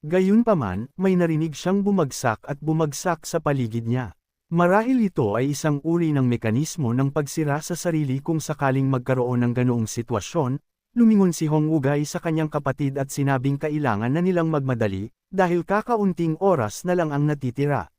Gayunpaman, may narinig siyang bumagsak at bumagsak sa paligid niya. Marahil ito ay isang uri ng mekanismo ng pagsira sa sarili kung sakaling magkaroon ng ganoong sitwasyon. Lumingon si Hong Ugay sa kanyang kapatid at sinabing kailangan na nilang magmadali, dahil kakaunting oras na lang ang natitira.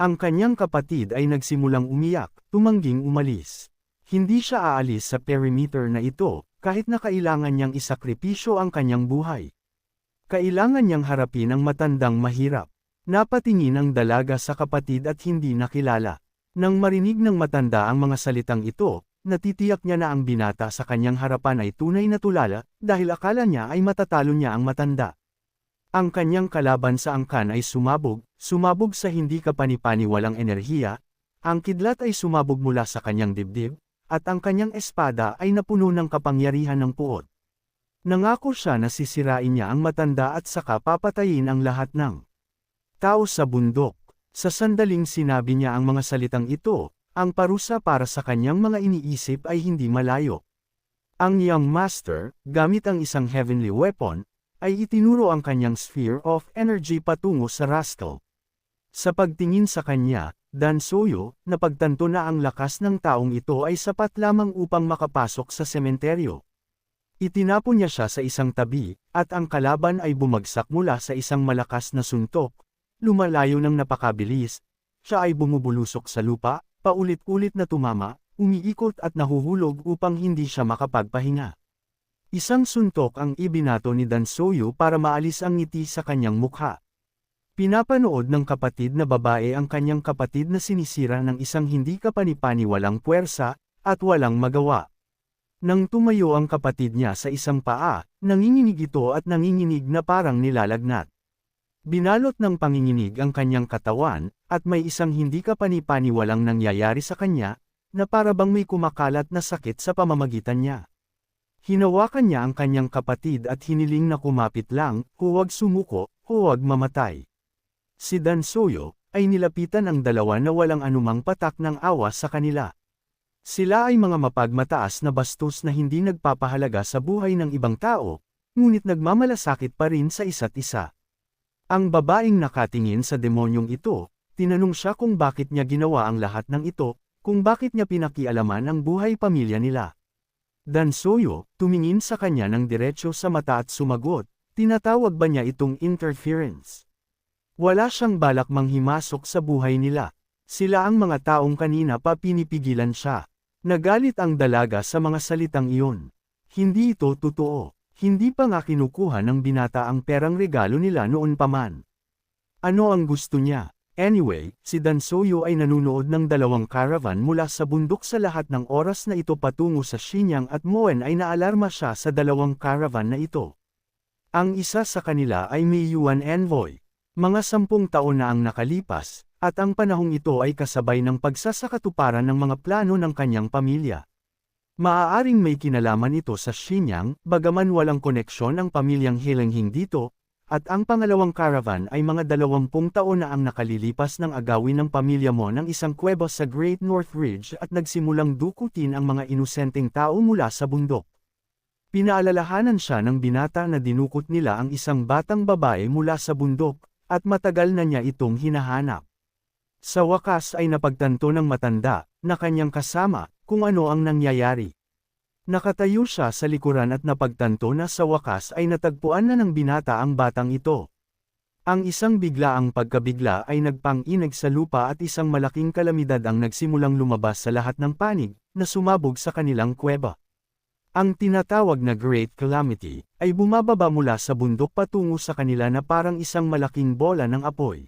Ang kanyang kapatid ay nagsimulang umiyak, tumangging umalis. Hindi siya aalis sa perimeter na ito, kahit na kailangan niyang isakripisyo ang kanyang buhay. Kailangan niyang harapin ang matandang mahirap. Napatingin ang dalaga sa kapatid at hindi nakilala. Nang marinig ng matanda ang mga salitang ito, natitiyak niya na ang binata sa kanyang harapan ay tunay na tulala, dahil akala niya ay matatalo niya ang matanda. Ang kanyang kalaban sa angkan ay sumabog sa hindi kapani-paniwalang enerhiya, ang kidlat ay sumabog mula sa kanyang dibdib, at ang kanyang espada ay napuno ng kapangyarihan ng puot. Nangako siya na sisirain niya ang matanda at saka papatayin ang lahat ng tao sa bundok. Sa sandaling sinabi niya ang mga salitang ito, ang parusa para sa kanyang mga iniisip ay hindi malayo. Ang Young Master, gamit ang isang heavenly weapon, ay itinuro ang kanyang sphere of energy patungo sa rascal. Sa pagtingin sa kanya, Dan Soyo, napagtanto na ang lakas ng taong ito ay sapat lamang upang makapasok sa sementeryo. Itinapon niya siya sa isang tabi, at ang kalaban ay bumagsak mula sa isang malakas na suntok. Lumalayo ng napakabilis, siya ay bumubulusok sa lupa, paulit-ulit na tumama, umiikot at nahuhulog upang hindi siya makapagpahinga. Isang suntok ang ibinato ni Dan Soyo para maalis ang ngiti sa kanyang mukha. Pinapanood ng kapatid na babae ang kanyang kapatid na sinisira ng isang hindi kapani-paniwalang puwersa, at walang magawa. Nang tumayo ang kapatid niya sa isang paa, nanginginig ito at nanginginig na parang nilalagnat. Binalot ng panginginig ang kanyang katawan, at may isang hindi kapani-paniwalang nangyayari sa kanya, na parabang may kumakalat na sakit sa pamamagitan niya. Hinawakan niya ang kanyang kapatid at hiniling na kumapit lang, huwag sumuko, huwag mamatay. Si Dan Soyo ay nilapitan ang dalawa na walang anumang patak ng awa sa kanila. Sila ay mga mapagmataas na bastos na hindi nagpapahalaga sa buhay ng ibang tao, ngunit nagmamalasakit pa rin sa isa't isa. Ang babaeng nakatingin sa demonyong ito, tinanong siya kung bakit niya ginawa ang lahat ng ito, kung bakit niya pinakialaman ang buhay pamilya nila. Dan Soyo, tumingin sa kanya ng diretsyo sa mata at sumagot, tinatawag ba niya itong interference? Wala siyang balak manghimasok sa buhay nila. Sila ang mga taong kanina pa pinipigilan siya. Nagalit ang dalaga sa mga salitang iyon. Hindi ito totoo. Hindi pa nga kinukuha ng binata ang perang regalo nila noon pa man. Ano ang gusto niya? Anyway, si Dan Soyo ay nanunood ng dalawang caravan mula sa bundok sa lahat ng oras na ito patungo sa Shenyang at Moen ay naalarma siya sa dalawang caravan na ito. Ang isa sa kanila ay may Yuan envoy. Mga 10 taon na ang nakalipas, at ang panahong ito ay kasabay ng pagsasakatuparan ng mga plano ng kanyang pamilya. Maaaring may kinalaman ito sa Shenyang, bagaman walang koneksyon ang pamilyang Helenghing dito, at ang pangalawang caravan ay mga 20 taon na ang nakalilipas ng agawin ng pamilya mo ng isang kuweba sa Great North Ridge at nagsimulang dukutin ang mga inosenteng tao mula sa bundok. Pinaalalahanan siya ng binata na dinukot nila ang isang batang babae mula sa bundok, at matagal na niya itong hinahanap. Sa wakas ay napagtanto ng matanda, na kanyang kasama, kung ano ang nangyayari. Nakatayo siya sa likuran at napagtanto na sa wakas ay natagpuan na ng binata ang batang ito. Ang isang biglaang pagkabigla ay nagpang-inig sa lupa at isang malaking kalamidad ang nagsimulang lumabas sa lahat ng panig, na sumabog sa kanilang kuweba. Ang tinatawag na Great Calamity, ay bumababa mula sa bundok patungo sa kanila na parang isang malaking bola ng apoy.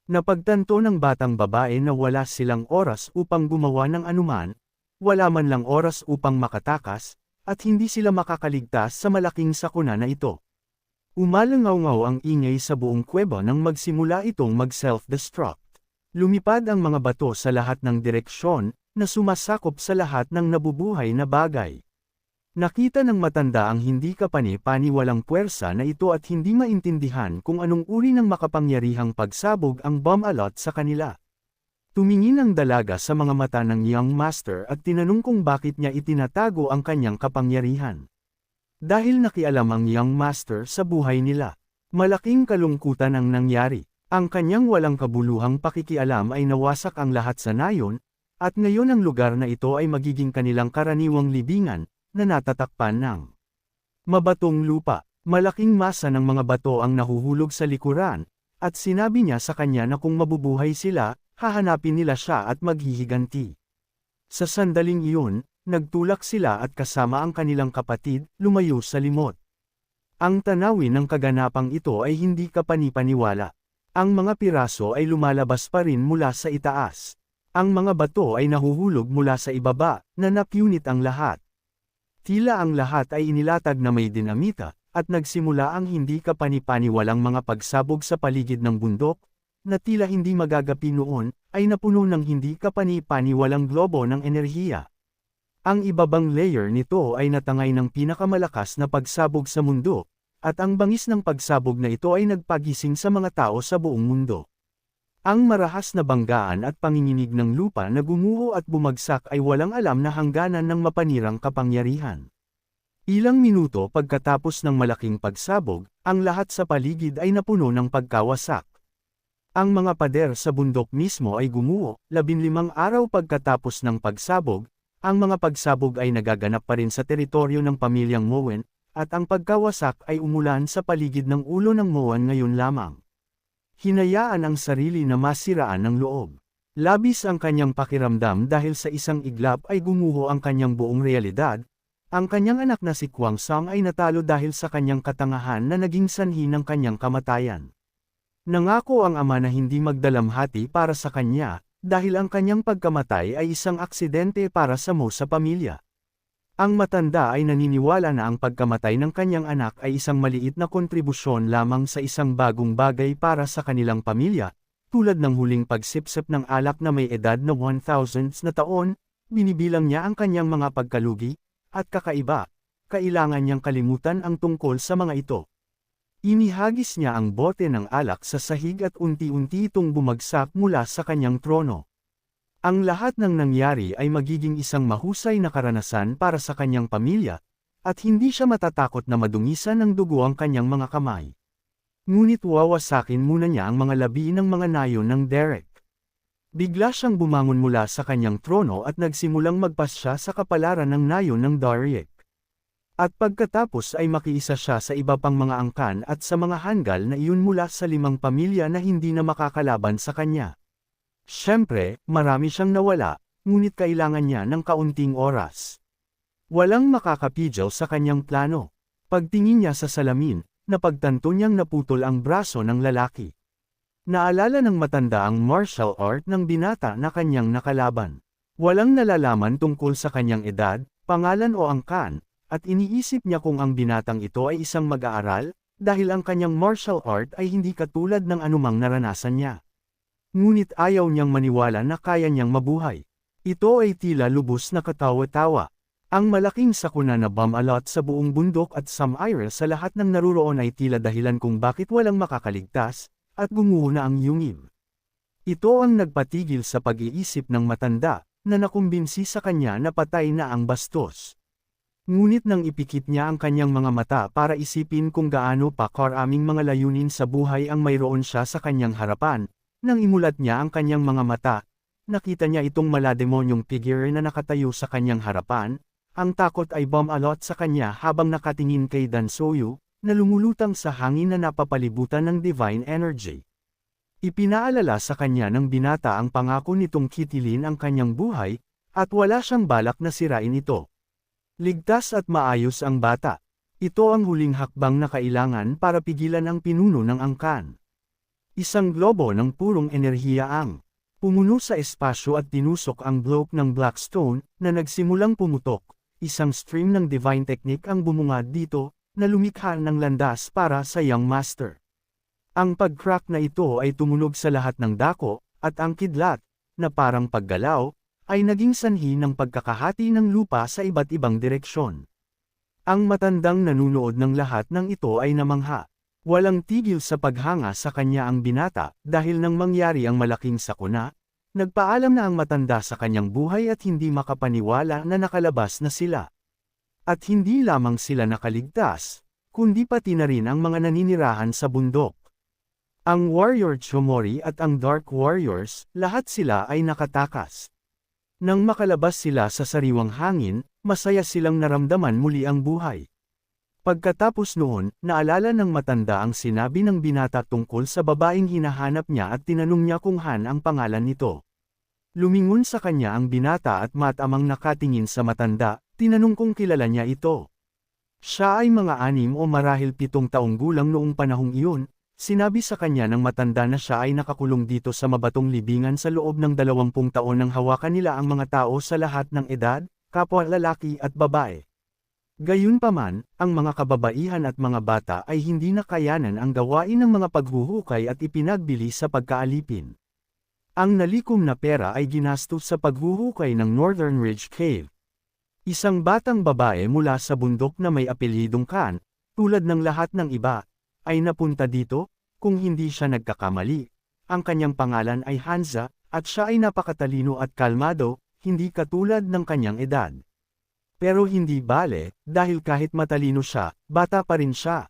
Napagtanto ng batang babae na wala silang oras upang gumawa ng anuman, wala man lang oras upang makatakas, at hindi sila makakaligtas sa malaking sakuna na ito. Umalangaw-ngaw ang ingay sa buong kuweba nang magsimula itong mag-self-destruct. Lumipad ang mga bato sa lahat ng direksyon, na sumasakop sa lahat ng nabubuhay na bagay. Nakita ng matanda ang hindi kapani-paniwalang puwersa na ito at hindi maintindihan kung anong uri ng makapangyarihang pagsabog ang bomb-alot sa kanila. Tumingin ang dalaga sa mga mata ng Young Master at tinanong kung bakit niya itinatago ang kanyang kapangyarihan. Dahil nakialam ang Young Master sa buhay nila. Malaking kalungkutan ang nangyari. Ang kanyang walang kabuluhang pakikialam ay nawasak ang lahat sa nayon, at ngayon ang lugar na ito ay magiging kanilang karaniwang libingan, na natatakpan ng mabatong lupa. Malaking masa ng mga bato ang nahuhulog sa likuran, at sinabi niya sa kanya na kung mabubuhay sila, hahanapin nila siya at maghihiganti. Sa sandaling iyon, nagtulak sila at kasama ang kanilang kapatid, lumayo sa limot. Ang tanawin ng kaganapang ito ay hindi kapanipaniwala. Ang mga piraso ay lumalabas pa rin mula sa itaas. Ang mga bato ay nahuhulog mula sa ibaba, na napunit ang lahat. Tila ang lahat ay inilatag na may dinamita, at nagsimula ang hindi kapanipaniwalang mga pagsabog sa paligid ng bundok, na tila hindi magagapi noon, ay napuno ng hindi kapanipaniwalang globo ng enerhiya. Ang ibabang layer nito ay natangay ng pinakamalakas na pagsabog sa mundo, at ang bangis ng pagsabog na ito ay nagpagising sa mga tao sa buong mundo. Ang marahas na banggaan at panginginig ng lupa na gumuho at bumagsak ay walang alam na hangganan ng mapanirang kapangyarihan. Ilang minuto pagkatapos ng malaking pagsabog, ang lahat sa paligid ay napuno ng pagkawasak. Ang mga pader sa bundok mismo ay gumuho, 15 araw pagkatapos ng pagsabog, ang mga pagsabog ay nagaganap pa rin sa teritoryo ng pamilyang Moen, at ang pagkawasak ay umulan sa paligid ng ulo ng Moen ngayon lamang. Hinayaan ang sarili na masiraan ng loob. Labis ang kanyang pakiramdam dahil sa isang iglap ay gumuho ang kanyang buong realidad. Ang kanyang anak na si Kwang Song ay natalo dahil sa kanyang katangahan na naging sanhi ng kanyang kamatayan. Nangako ang ama na hindi magdalamhati para sa kanya, dahil ang kanyang pagkamatay ay isang aksidente para sa Mo sa pamilya. Ang matanda ay naniniwala na ang pagkamatay ng kanyang anak ay isang maliit na kontribusyon lamang sa isang bagong bagay para sa kanilang pamilya, tulad ng huling pagsipsip ng alak na may edad na 1,000s na taon, binibilang niya ang kanyang mga pagkalugi, at kakaiba, kailangan niyang kalimutan ang tungkol sa mga ito. Inihagis niya ang bote ng alak sa sahig at unti-unti itong bumagsak mula sa kanyang trono. Ang lahat ng nangyari ay magiging isang mahusay na karanasan para sa kanyang pamilya, at hindi siya matatakot na madungisan ng dugo ang kanyang mga kamay. Ngunit wawasakin muna niya ang mga labi ng mga nayon ng Derek. Bigla siyang bumangon mula sa kanyang trono at nagsimulang magpasya sa kapalaran ng nayon ng Dariek. At pagkatapos ay makiisa siya sa iba pang mga angkan at sa mga hanggal na iyon mula sa 5 pamilya na hindi na makakalaban sa kanya. Siyempre, marami siyang nawala, ngunit kailangan niya ng kaunting oras. Walang makakapigil sa kanyang plano. Pagtingin niya sa salamin, napagtanto niyang naputol ang braso ng lalaki. Naalala ng matanda ang martial art ng binata na kanyang nakalaban. Walang nalalaman tungkol sa kanyang edad, pangalan o angkan, at iniisip niya kung ang binatang ito ay isang mag-aaral, dahil ang kanyang martial art ay hindi katulad ng anumang naranasan niya. Ngunit ayaw niyang maniwala na kaya niyang mabuhay. Ito ay tila lubos na katawa-tawa. Ang malaking sakuna na bumalot sa buong bundok at sumire sa lahat ng naruroon ay tila dahilan kung bakit walang makakaligtas, at gumuho na ang yungib. Ito ang nagpatigil sa pag-iisip ng matanda, na nakumbinsi sa kanya na patay na ang bastos. Ngunit nang ipikit niya ang kanyang mga mata para isipin kung gaano pa karaming mga layunin sa buhay ang mayroon siya sa kanyang harapan, nang imulat niya ang kanyang mga mata, nakita niya itong malademonyong figure na nakatayo sa kanyang harapan. Ang takot ay bumalot sa kanya habang nakatingin kay Dan Soyu, na lumulutang sa hangin na napapalibutan ng divine energy. Ipinaalala sa kanya ng binata ang pangako nitong kitilin ang kanyang buhay, at wala siyang balak na sirain ito. Ligtas at maayos ang bata. Ito ang huling hakbang na kailangan para pigilan ang pinuno ng angkan. Isang globo ng purong enerhiya ang pumuno sa espasyo at tinusok ang bloke ng Blackstone, na nagsimulang pumutok. Isang stream ng divine technique ang bumungad dito, na lumikha ng landas para sa Young Master. Ang pag-crack na ito ay tumunog sa lahat ng dako, at ang kidlat, na parang paggalaw, ay naging sanhi ng pagkakahati ng lupa sa iba't ibang direksyon. Ang matandang nanunood ng lahat ng ito ay namangha. Walang tigil sa paghanga sa kanya ang binata, dahil nang mangyari ang malaking sakuna, nagpaalam na ang matanda sa kanyang buhay at hindi makapaniwala na nakalabas na sila. At hindi lamang sila nakaligtas, kundi pati na rin ang mga naninirahan sa bundok. Ang Warrior Chomori at ang Dark Warriors, lahat sila ay nakatakas. Nang makalabas sila sa sariwang hangin, masaya silang naramdaman muli ang buhay. Pagkatapos noon, naalala ng matanda ang sinabi ng binata tungkol sa babaeng hinahanap niya at tinanong niya kung Han ang pangalan nito. Lumingon sa kanya ang binata at matamang nakatingin sa matanda, tinanong kung kilala niya ito. Siya ay mga 6 o marahil 7 taong gulang noong panahong iyon, sinabi sa kanya ng matanda na siya ay nakakulong dito sa mabatong libingan sa loob ng 20 taon nang hawakan nila ang mga tao sa lahat ng edad, kapwa lalaki at babae. Gayunpaman, ang mga kababaihan at mga bata ay hindi nakayanan ang gawain ng mga paghuhukay at ipinagbili sa pagkaalipin. Ang nalikom na pera ay ginastos sa paghuhukay ng Northern Ridge Cave. Isang batang babae mula sa bundok na may apelyidong Khan, tulad ng lahat ng iba, ay napunta dito, kung hindi siya nagkakamali. Ang kanyang pangalan ay Hanza, at siya ay napakatalino at kalmado, hindi katulad ng kanyang edad. Pero hindi bale, dahil kahit matalino siya, bata pa rin siya.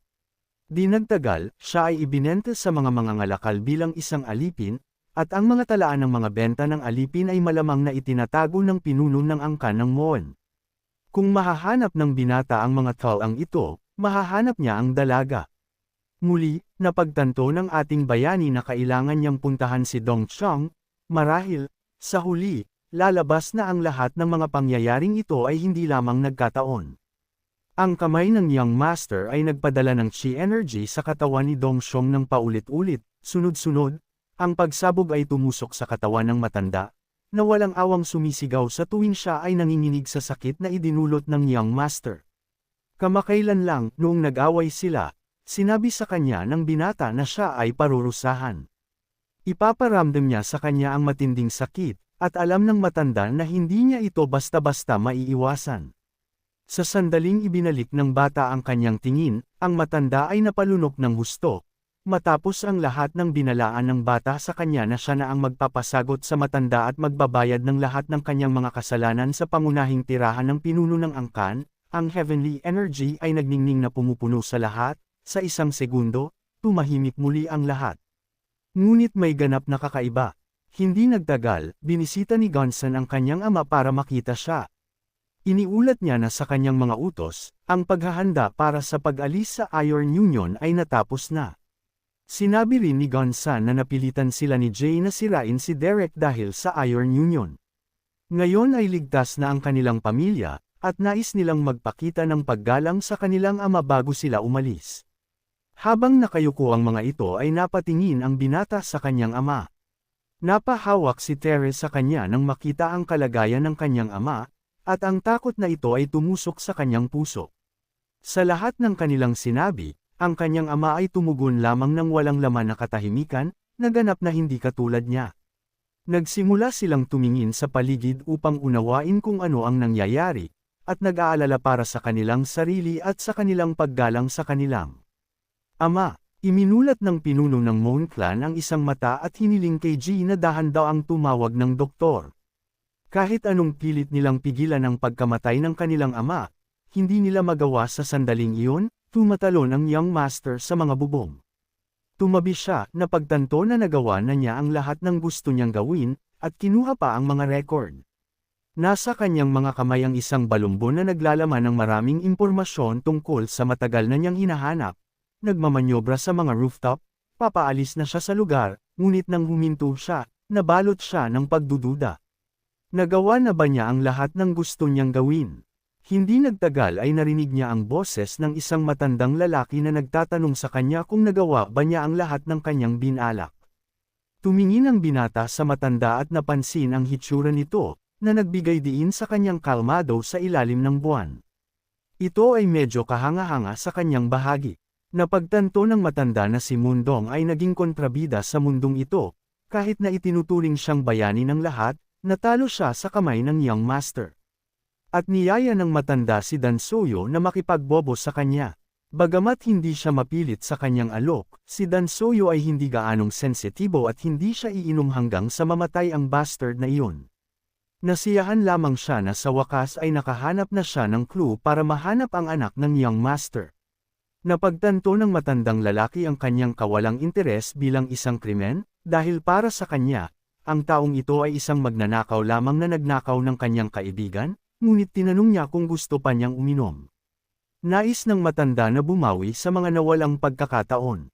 Di nagtagal, siya ay ibinenta sa mga mangangalakal bilang isang alipin, at ang mga talaan ng mga benta ng alipin ay malamang na itinatago ng pinuno ng angkan ng Moon. Kung mahahanap ng binata ang mga talang ito, mahahanap niya ang dalaga. Muli, napagtanto ng ating bayani na kailangan niyang puntahan si Dong Chong, marahil, sa huli, lalabas na ang lahat ng mga pangyayaring ito ay hindi lamang nagkataon. Ang kamay ng Young Master ay nagpadala ng chi energy sa katawan ni Dong Chong ng paulit-ulit, sunod-sunod, ang pagsabog ay tumusok sa katawan ng matanda, na walang awang sumisigaw sa tuwing siya ay nanginginig sa sakit na idinulot ng Young Master. Kamakailan lang, noong nag-away sila, sinabi sa kanya ng binata na siya ay parurusahan. Ipaparamdam niya sa kanya ang matinding sakit, at alam ng matanda na hindi niya ito basta-basta maiiwasan. Sa sandaling ibinalik ng bata ang kanyang tingin, ang matanda ay napalunok ng husto. Matapos ang lahat ng binalaan ng bata sa kanya na siya na ang magpapasagot sa matanda at magbabayad ng lahat ng kanyang mga kasalanan sa pangunahing tirahan ng pinuno ng angkan, ang heavenly energy ay nagningning na pumupuno sa lahat, sa isang segundo, tumahimik muli ang lahat. Ngunit may ganap na kakaiba. Hindi nagtagal, binisita ni Gonsan ang kanyang ama para makita siya. Iniulat niya na sa kanyang mga utos, ang paghahanda para sa pag-alis sa Iron Union ay natapos na. Sinabi rin ni Gonsan na napilitan sila ni Jay na sirain si Derek dahil sa Iron Union. Ngayon ay ligtas na ang kanilang pamilya, at nais nilang magpakita ng paggalang sa kanilang ama bago sila umalis. Habang nakayuko ang mga ito ay napatingin ang binata sa kanyang ama. Napahawak si Teres sa kanya nang makita ang kalagayan ng kanyang ama, at ang takot na ito ay tumusok sa kanyang puso. Sa lahat ng kanilang sinabi, ang kanyang ama ay tumugon lamang ng walang laman na katahimikan, naganap na hindi katulad niya. Nagsimula silang tumingin sa paligid upang unawain kung ano ang nangyayari, at nag-aalala para sa kanilang sarili at sa kanilang paggalang sa kanilang ama. Iminulat ng pinuno ng Moon Clan ang isang mata at hiniling kay G na dahan daw ang tumawag ng doktor. Kahit anong pilit nilang pigilan ang pagkamatay ng kanilang ama, hindi nila magawa sa sandaling iyon, tumatalon ang Young Master sa mga bubong. Tumabi siya, napagtanto na nagawa na niya ang lahat ng gusto niyang gawin, at kinuha pa ang mga record. Nasa kanyang mga kamay ang isang balumbon na naglalaman ng maraming impormasyon tungkol sa matagal na niyang hinahanap. Nagmamanyobra sa mga rooftop, papaalis na siya sa lugar, ngunit nang huminto siya, nabalot siya ng pagdududa. Nagawa na ba niya ang lahat ng gusto niyang gawin? Hindi nagtagal ay narinig niya ang boses ng isang matandang lalaki na nagtatanong sa kanya kung nagawa ba niya ang lahat ng kanyang binalak. Tumingin ang binata sa matanda at napansin ang hitsura nito, na nagbigay diin sa kanyang kalmado sa ilalim ng buwan. Ito ay medyo kahanga-hanga sa kanyang bahagi. Napagtanto ng matanda na si Mundong ay naging kontrabida sa mundong ito, kahit na itinuturing siyang bayani ng lahat, natalo siya sa kamay ng Young Master. At niyaya ng matanda si Dansoyo na makipagbobo sa kanya. Bagamat hindi siya mapilit sa kanyang alok, si Dansoyo ay hindi gaanong sensitibo at hindi siya iinom hanggang sa mamatay ang bastard na iyon. Nasiyahan lamang siya na sa wakas ay nakahanap na siya ng clue para mahanap ang anak ng Young Master. Napagtanto ng matandang lalaki ang kanyang kawalang interes bilang isang krimen, dahil para sa kanya, ang taong ito ay isang magnanakaw lamang na nagnakaw ng kanyang kaibigan, ngunit tinanong niya kung gusto pa niyang uminom. Nais ng matanda na bumawi sa mga nawalang pagkakataon.